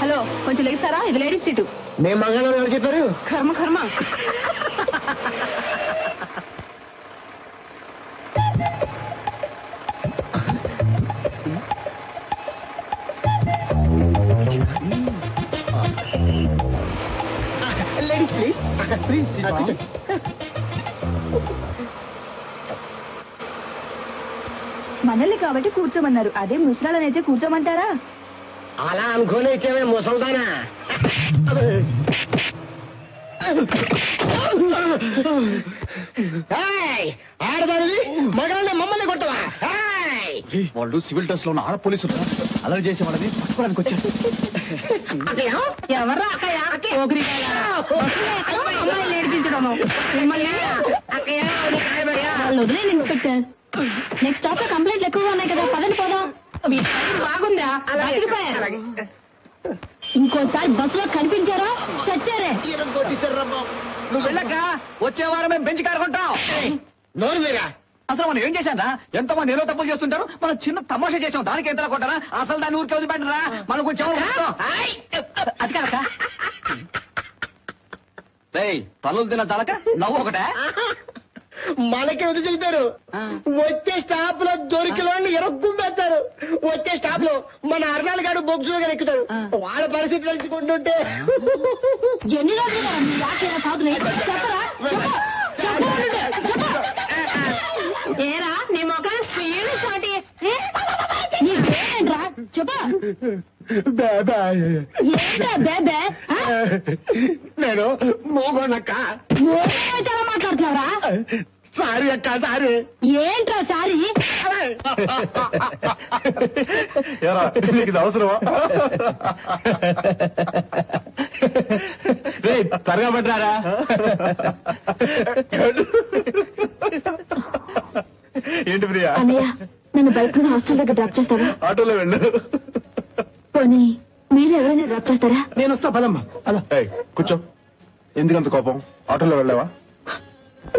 Hello, కొంచెం లేస్తారా? ఇది ladies seat. మేము మగాళ్ళని ఎవరు చెప్పారు? కర్మ కర్మ. Ladies please please. మనల్ని కాబట్టి కూర్చోమన్నారు, అదే ముసలాలనైతే కూర్చోమంటారా? అలా అనుకునే ఇచ్చామే ముసల్దానా. ఆడదానిది మగాళ్ళని మమ్మల్ని కొట్టవా? వాళ్ళు సివిల్ డ్రెస్ లో ఉన్న ఆడ పోలీసులు అలర్ట్ చేసే వాళ్ళని పట్టుకోవడానికి వచ్చారు. ఎవర్రా అక్కయ్య? అమ్మాయిలు ఏడిపించడము ఇన్స్పెక్టర్. నెక్స్ట్ స్టాప్ లో కంప్లైంట్లు ఎక్కువగా ఉన్నాయి కదా, పదండి పోదాం. బాగుందా? ఇంకోసారి బస్సులో కనిపించారా చచ్చారే. నువ్వు వెళ్ళక వచ్చే వారం మేము బెంచ్ కారు కొంటాం. నోరు మీరా? అసలు మనం ఏం చేశాం రా? ఎంతో మంది ఏదో తప్పులు చేస్తుంటారు, మనం చిన్న తమాషా చేసాం, దానికి ఎంత కొట్టారా? అసలు దాన్ని ఊరికే వదిలిపెట్టరా, మనం కొంచెం అది కనుక పనులు తిన్న చాలక నవ్వు ఒకటే. మనకే వదిలితారు. వచ్చే స్టాప్ లో దొరికిన వాళ్ళని ఎరగ్గుంపేస్తారు. వచ్చే స్టాప్ లో మన అర్నాల్ గారు బొగ్గు దగ్గర ఎక్కుతారు. వాళ్ళ పరిస్థితి తెలుసుకుంటుంటే ఎన్ని రోజులు ఏరా నీ మొక్కలు నీకేంట్రా చెప్పా. నేను మోగోనక్క. ఎలా మాట్లాడుతున్నావురా? సారీ అక్క, సారీ. ఏంట్రా సారీ? నీకు ఇది అవసరమా? త్వరగా పట్టారా? ఏంటి ప్రియా? అన్నయ్య, నన్ను బైక్ మీద హాస్టల్ దగ్గర డ్రాప్ చేస్తావా? ఆటోలో వెళ్ళు. పోనీ మీరు ఎవరైనా డ్రాప్ చేస్తారా? నేను వస్తా, పదమ్మా. కూర్చో. ఎందుకంత కోపం? ఆటోలో వెళ్ళావా?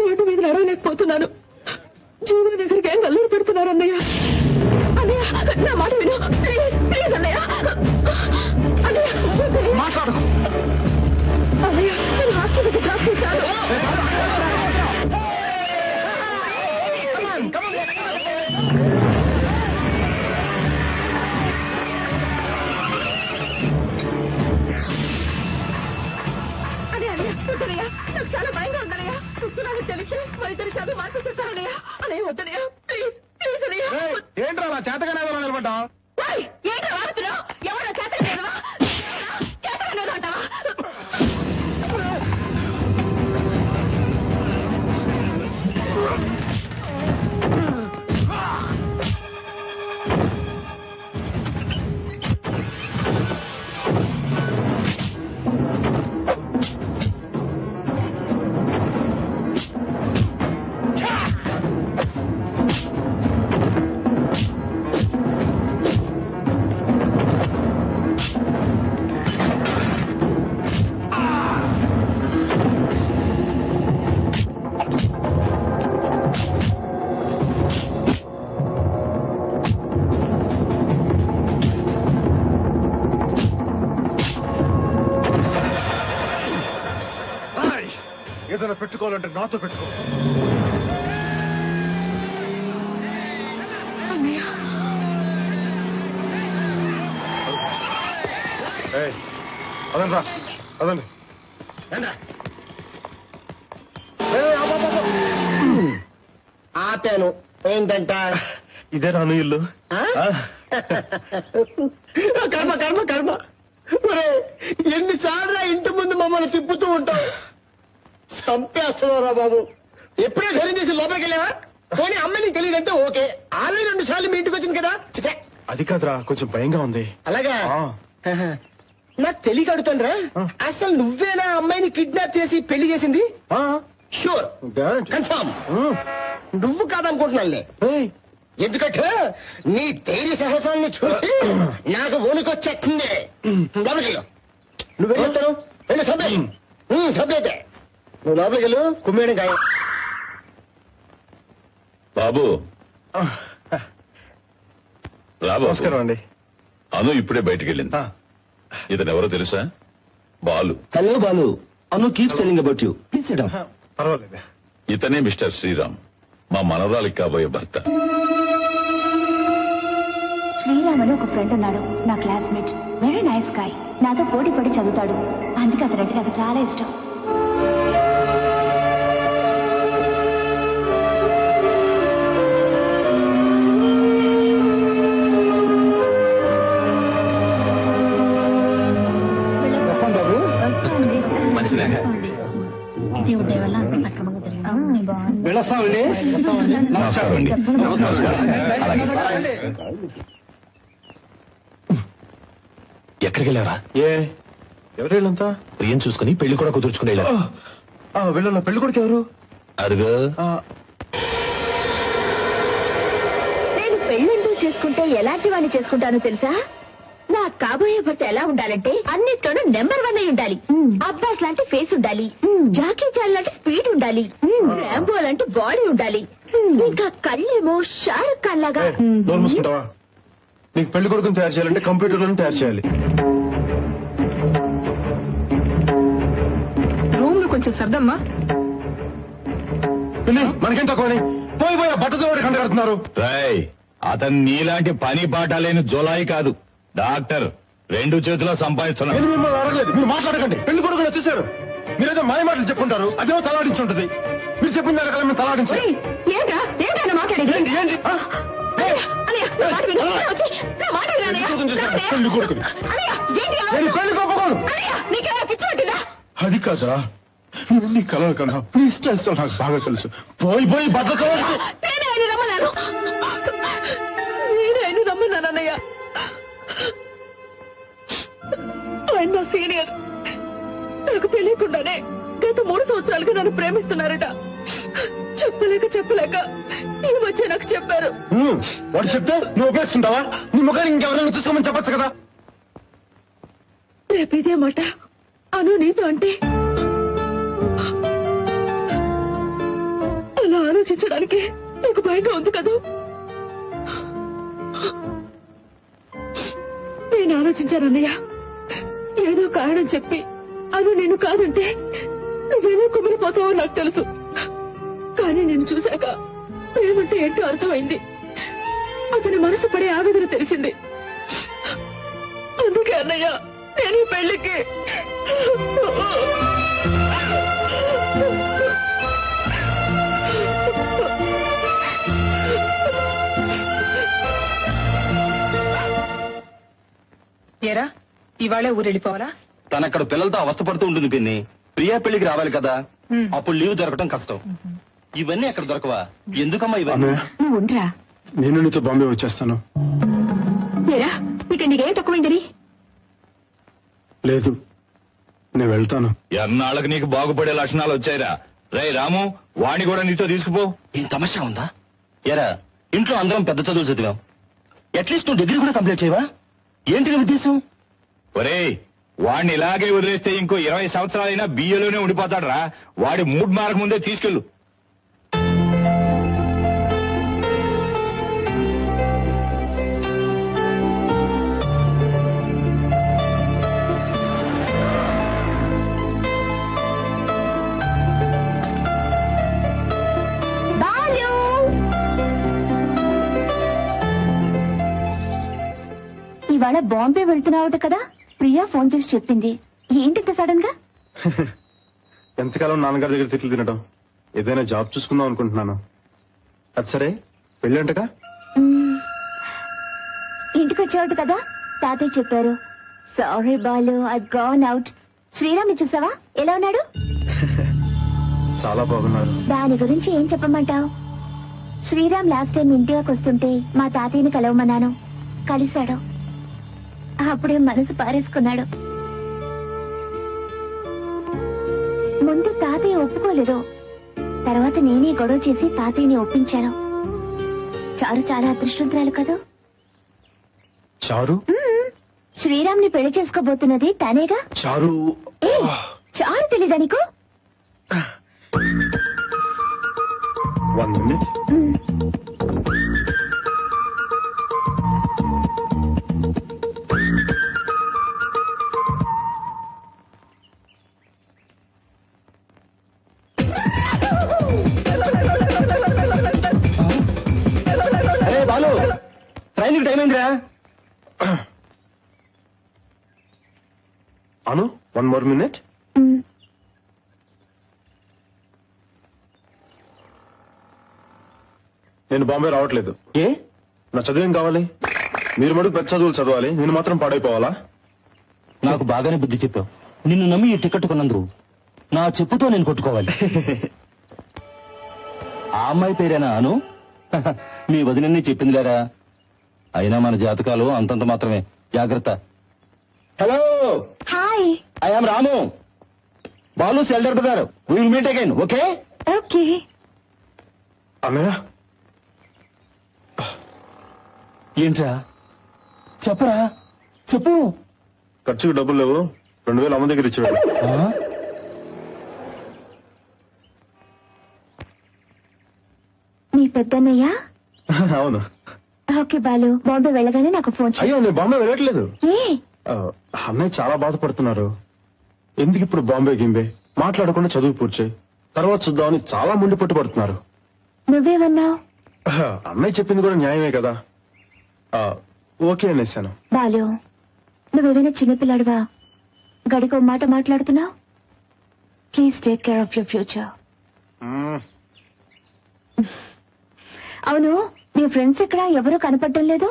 రోడ్డు మీద నడవలేకపోతున్నాను. జీవన దగ్గరికి ఏం నల్లూరు పెడుతున్నారు అన్నయ్య. అన్నయ్య నా మాట విను ప్లీజ్, ప్లీజ్ అన్నయ్య. అన్నయ్య మాట్లాడు. అన్నయ్య నేను హాస్టల్ దగ్గర డ్రాప్ చేశాను. నాకు చాలా భయంగా ఉందన్నయ్య. వస్తున్నాను తెలిసి మా ఇద్దరు చదువు మార్చేస్తారన్నయ్య. అన్నయ్య వద్దనయ్య, ప్లీజ్ ప్లీజ్ అన్నయ్య. ఏంట్రా అలా చేతగానే నిలబడ్డా? ఏంటో వాడుతున్నావు? ఎవరో చేతగా చేతగా అంటావా? ఏదైనా పెట్టుకోవాలంటే నాతో పెట్టుకో. అదండి రా, అదండి. ఆపాను. ఏంటంట? ఇదే రాను ఇల్లు. కర్మ కర్మ కర్మ. ఎన్నిసార్లు ఇంటి ముందు మమ్మల్ని తిప్పుతూ ఉంటావు. చంపేస్తున్నారా బాబు. ఎప్పుడే ధైర్యం చేసి లోపలికి వెళ్ళావా? పోనీ అమ్మాయిని తెలియదంటే ఓకే. ఆల్రెడీ 2 సార్లు మీ ఇంటికి వచ్చింది కదా. అది కాదురా, కొంచెం భయంగా ఉంది. అలాగా? నాకు తెలియక అడుగుతాండ్రా, అసలు నువ్వేనా అమ్మాయిని కిడ్నాప్ చేసి పెళ్లి చేసింది? షూర్, కన్ఫర్మ్ నువ్వు కాదనుకుంటున్నానులే. ఎందుకంటే నీ ధైర్య సాహసాన్ని చూసి నాకు వణుకొచ్చేస్తుంది. నువ్వేం చెప్తాను? వెళ్ళి సభ్యతే. నువ్వు లోపలికి వెళ్ళు. కుమ్మేయడం ఖాయం. బాబు, రాబా నమస్కారం అండి. అను ఇప్పుడే బయటికి వెళ్ళింది. ఆ, ఇతను ఎవరో తెలుసా? Balu. Hello Balu, Anu keep selling about you. Please SIT down. పర్వాలేదు. ఇతనే మిస్టర్ శ్రీరామ్, మా మనవరాలికి కాబోయే భర్త. శ్రీరామ్ అని ఒక ఫ్రెండ్ ఉన్నాడు, నా క్లాస్మేట్. Very nice guy. నాతో పోటీ పడి చదువుతాడు, అందుకే అతనంటే నాకు చాలా ఇష్టం. వెళ్ళొస్తామండి. నమస్కారం అండి. ఎక్కడికి వెళ్ళారా? ఏ ఎవరు వీళ్ళంతా? ప్రియం చూసుకుని పెళ్లి కూడా కుదుర్చుకుని వెళ్ళారు. వీళ్ళ పెళ్లి కొడుకు ఎవరు? అరుగు ఆ, నేను పెళ్ళంటూ చేసుకుంటే ఎలాంటి వాడిని చేసుకుంటానో తెలుసా? నా కాబోయే భర్త ఎలా ఉండాలంటే అన్నిట్లోనూ నెంబర్ 1 అయి ఉండాలి. అబ్బాస్ లాంటి ఫేస్ ఉండాలి, జాకీ చాన్ లాంటి స్పీడ్ ఉండాలి, రాంబో లాంటి బాడీ ఉండాలి, ఇంకా కళ్ళేమో షారుఖ్ ఖాన్ లాగా. నోరు మూసుకుంటావా? నీకు పెళ్లి కొడుకుని తయారు చేయాలంటే కంప్యూటర్ తయారు చేయాలి. రూమ్ లో కొంచెం సర్దమ్మా. పిల్లి, మనకేం తక్కువని పోయి పోయి ఆ బట్టతో కంట కడుతున్నారు. రాయ్, అతను నీలాంటి పని పాట లేని జులాయి కాదు, డాక్టర్. 2 చేతుల్లో సంపాదిస్తున్నాడు. నేను మిమ్మల్ని అడగలేదు, మీరు మాట్లాడకండి. పెళ్లి కొడుకుని వచ్చేసారు. మీరేదో మాయ మాటలు చెప్పుకుంటారు, అదేమో తలాడించి ఉంటుంది. మీరు చెప్పిన దానికల్లా మేము తలాడించాలి. ఏంటా ఏంటన్నా మాట్లాడేది? ఏంటి? అన్నయ్య, అన్నయ్య, నా మాట విను. వచ్చి, నా మాట విను అన్నయ్య. రావయ్య. పెళ్లి కొడుకుని అన్నయ్య, ఏంటి అలా నేను ఉన్నావు? పెళ్లి కొప్పుకోను. అన్నయ్య, నీకేమైనా పిచ్చి పట్టిందా? అది కాదా, నువ్వు నీ కలలు కన్నా ప్లీజ్ చేస్తావు, నాకు బాగా తెలుసు. పోయి పోయి బట్టతో నేనే ఆయన రమ్మన్నాను. నేనే ఆయన రమ్మన్నాను అన్నయ్య. ఆయన నా సీనియర్. నాకు తెలియకుండానే గత 3 సంవత్సరాలుగా నన్ను ప్రేమిస్తున్నారట. చెప్పలేక ఈ వచ్చే నాకు చెప్పారు. వాడు చెప్తే నువ్వు ఉపయోగిస్తుంటావా? నీ ముఖాన్ని ఇంకెవరైనా చూసుకోమని చెప్పచ్చు కదా. రేపు ఇదే మాట అను నీతో అంటే అలా ఆలోచించడానికి నాకు భయంగా ఉంది కదా. నేను ఆలోచించానన్నయ్య, ఏదో కారణం చెప్పి అను నేను కాదంటే నువ్వేమో కుమిలిపోతావో నాకు తెలుసు. కానీ నేను చూశాక ప్రేమంటే ఏంటో అర్థమైంది. అతని మనసు పడే ఆవేదన తెలిసింది. అందుకే అన్నయ్య, నేను ఈ పెళ్లికి ఏరా ఇవాళ ఊరెళ్ళిపోవాలా? తనక్కడ పిల్లలతో అవస్థపడుతూ ఉంటుంది పిన్ని. ప్రియా పెళ్లికి రావాలి కదా, అప్పుడు లీవ్ దొరకటం కష్టం. ఇవన్నీ అక్కడ దొరకవా? ఎందుకమ్మా ఇవన్నీ? అన్నయ్య, నువ్వు ఉండరా. నేను నీతో బాంబే వచ్చేస్తాను. ఏరా ఇక నీకేం తక్కువైందని? లేదు, నేను వెళ్తాను. ఎన్నాళ్ళకి నీకు బాగుపడే లక్షణాలు వచ్చాయిరా. రే రాము, వాణ్ణి కూడా నీతో తీసుకుపో. ఏం తమాషా ఉందా? ఎరా, ఇంట్లో అందరం పెద్ద చదువులు చదివాం. అట్లీస్ట్ నువ్వు డిగ్రీ కూడా కంప్లీట్ చేయవా? ఏంటి నీ ఉద్దేశం? ఒరేయ్, వాణ్ణి ఇలాగే వదిలేస్తే ఇంకో 20 సంవత్సరాలైనా బియ్యలోనే ఉండిపోతాడు రా. వాడి మూడ్ మారక ముందే తీసుకెళ్ళు. బాలు, ఇవాళ బాంబే వెళ్తున్నావుట కదా? ప్రియా ఫోన్ చేసి చెప్పింది. ఏంటి సడన్ గా? ఎంతకాలం నాన్నగారి దగ్గర తిట్లు తినడం, ఏదైనా జాబ్ చూసుకుందాం అనుకుంటున్నాను. అది సరే, పెళ్ళంటగా? ఇంటికి వచ్చావుట కదా, తాతయ్య చెప్పారు. Sorry Balu, I gone out. Sriram చూసావా, ఎలా ఉన్నాడు? చాలా బాగున్నారు. దాని గురించి ఏం చెప్పమంటావు? శ్రీరామ్ లాస్ట్ టైం ఇంటికి వస్తుంటే మా తాతయ్యని కలవమన్నాను, కలిశాడు. అప్పుడే మనసు పారేసుకున్నాడు. ముందు తాతయ్య ఒప్పుకోలేదు, తర్వాత నేనే గొడవ చేసి తాతయ్యని ఒప్పించాను. చారు చాలా అదృష్టవంతురాలు కదా. చారు? శ్రీరామ్ ని పెళ్లి చేసుకోబోతున్నది తనేగా. చారు? ఏ, చారు తెలీదా నీకు? 1 minute. బాలు ట్రైన్కి టైం అయిందిరా. అను 1 more minute. నేను బాంబే రావట్లేదు. ఏ నా చదువేం కావాలి? మీరు మటుకు పెద్ద చదువులు చదవాలి, నేను మాత్రం పాడైపోవాలా? నాకు బాగానే బుద్ధి చెప్పావు. నిన్ను నమ్మి ఈ టికెట్ కొన్నందుకు నా చెప్పుతో నేను కొట్టుకోవాలి. ఆ అమ్మాయి పేరేనా అను? మీ వదినని చెప్పిందిలేరా. అయినా మన జాతకాలు అంతంత మాత్రమే. జాగ్రత్త. Hello, hi. I am Ramu. Balu elder brother. We will meet again. Okay okay. అన్నయ్య, ఏంట్రా చెప్పరా, చెప్పు. ఖర్చుకు డబ్బులు లేవు, 2000 అమ్మ దగ్గర ఇచ్చాడు. ఆ? మీ పెద్దన్నయ్య? అవును. ఓకే బాలు, బాంబే వెళ్ళగానే నాకు ఫోన్ చేయి. అయ్యో, నేను బాంబే వెళ్ళట్లేదు. ఏ? అన్నయ్య చాలా బాధపడుతున్నారు. ఎందుకు ఇప్పుడు బాంబే గింబే, మాట్లాడకుండా చదువు పూర్తి తర్వాత చూద్దామని చాలా ముండి పట్టుబడుతున్నారు. నువ్వేమన్నావు? అన్నయ్య చెప్పింది కూడా న్యాయమే కదా. ఓకే అనేసాను. బాలు, నువ్వేమైనా చిన్నపిల్లాడివా? గడికో మాట మాట్లాడుతున్నావు. Please take care of your future. అవును, మీ ఫ్రెండ్స్ ఇక్కడ ఎవరూ కనపడటం లేదు.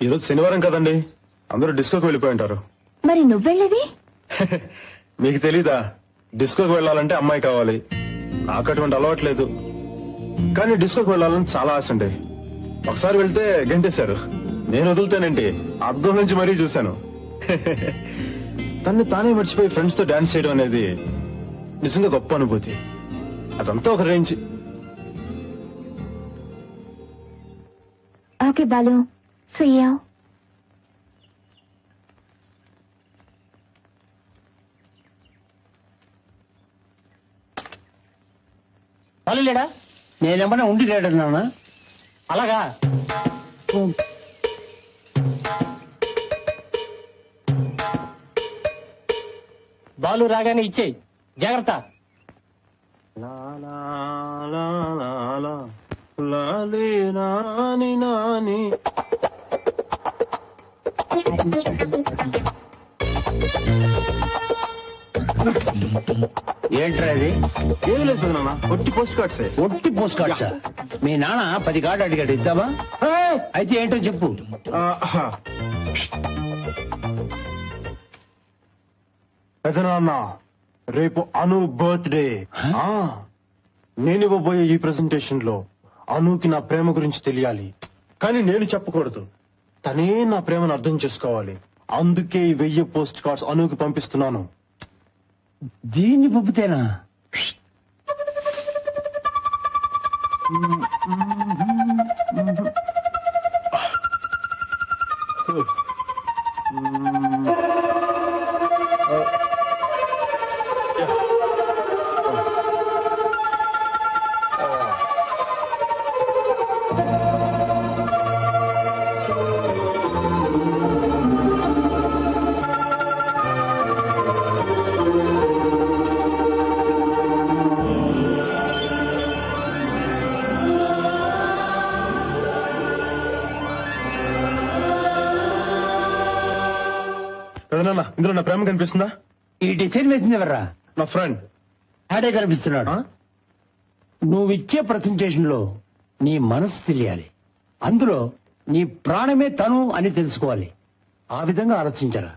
ఈరోజు శనివారం కదండి, అందరూ డిస్కోకి వెళ్ళిపోయి ఉంటారు. మరి నువ్వెళ్ళేది? మీకు తెలీదా, డిస్కోకి వెళ్ళాలంటే అమ్మాయి కావాలి. నాకు అటువంటి అలవాట్లేదు, కానీ డిస్కోకి వెళ్ళాలని చాలా ఆశ అండి. ఒకసారి వెళ్తే గంటేశారు. నేను వదులుతానండి, అద్దం నుంచి మరీ చూశాను. తన్ని తానే మర్చిపోయి ఫ్రెండ్స్ తో డాన్స్ చేయడం అనేది నిజంగా గొప్ప అనుభూతి. అదంతా ఒక range. Okay Balu, see you. Balu లేడా? నేనేమన్నా ఉండి లేడన్నానా? అలాగా. బాలు రాగానే ఇచ్చేయి, జాగ్రత్త. ఏంట్రా అది? ఏం లేదు నాన్న, ఒట్టి పోస్ట్ కార్డ్సే. ఒట్టి పోస్ట్ కార్డ్సా? మీ నాన్న 10 కార్డు అడిగాడు, ఇద్దామా? అయితే ఏంటో చెప్పు. పెదనాన్న, రేపు అను బర్త్డే. నేను ఇవ్వబోయే ఈ ప్రెజెంటేషన్ లో అనుకి నా ప్రేమ గురించి తెలియాలి, కానీ నేను చెప్పకూడదు. తనే నా ప్రేమను అర్థం చేసుకోవాలి. అందుకే ఈ 1000 పోస్ట్ కార్డ్స్ అనుకి పంపిస్తున్నాను. దీన్ని పంపితేనా? పెదనాన్న, ఇందులో నా ప్రేమ కనిపిస్తుందా? ఈ డిసైన్ వేసింది ఎవర్రా? నా ఫ్రెండ్. ఆడే కనిపిస్తున్నాడు. నువ్విచ్చే ప్రజెంటేషన్ లో నీ మనసు తెలియాలి. అందులో నీ ప్రాణమే తను అని తెలుసుకోవాలి. ఆ విధంగా ఆలోచించరా.